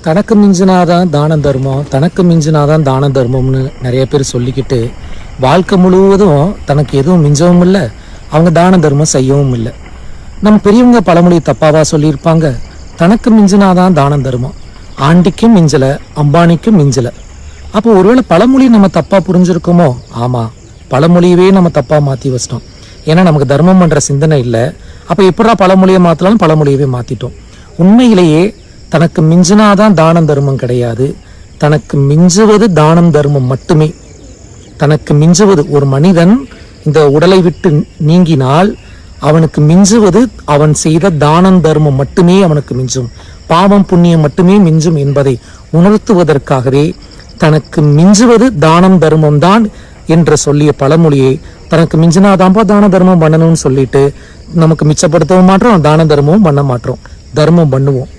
தனக்கு மிஞ்சினாதான் தான தர்மம், தனக்கு மிஞ்சினாதான் தான தர்மம்னு நிறைய பேர் சொல்லிக்கிட்டு வாழ்க்கை முழுவதும் தனக்கு எதுவும் மிஞ்சவும் இல்லை, அவங்க தான தர்மம் செய்யவும் இல்லை. நம்ம பெரியவங்க பழமொழி தப்பாவா சொல்லியிருப்பாங்க, தனக்கு மிஞ்சினாதான் தான தர்மம், ஆண்டிக்கும் மிஞ்சல அம்பானிக்கும் மிஞ்சல. அப்போ ஒருவேளை பழமொழி நம்ம தப்பா புரிஞ்சிருக்கோமோ? ஆமா, பழமொழியவே நம்ம தப்பா மாத்தி வச்சிட்டோம். ஏன்னா நமக்கு தர்மம் பண்ற சிந்தனை இல்லை. அப்போ எப்படா பழமொழியை மாத்தலாம்னு பழமொழியவே மாத்திட்டோம். உண்மையிலேயே தனக்கு மிஞ்சினாதான் தானம் தர்மம் கிடையாது, தனக்கு மிஞ்சுவது தானம் தர்மம் மட்டுமே. தனக்கு மிஞ்சுவது, ஒரு மனிதன் இந்த உடலை விட்டு நீங்கினால் அவனுக்கு மிஞ்சுவது அவன் செய்த தானம் தர்மம் மட்டுமே அவனுக்கு மிஞ்சும், பாவம் புண்ணியம் மட்டுமே மிஞ்சும் என்பதை உணர்த்துவதற்காகவே தனக்கு மிஞ்சுவது தானம் தர்மம் தான் என்று சொல்லிய பழமொழியை தனக்கு மிஞ்சினாதான்பா தான தர்மம் பண்ணணும்னு சொல்லிட்டு நமக்கு மிச்சப்படுத்தவும் மாட்டோம், தான தர்மமும் பண்ண மாட்டோம், தர்மம் பண்ணுவோம்.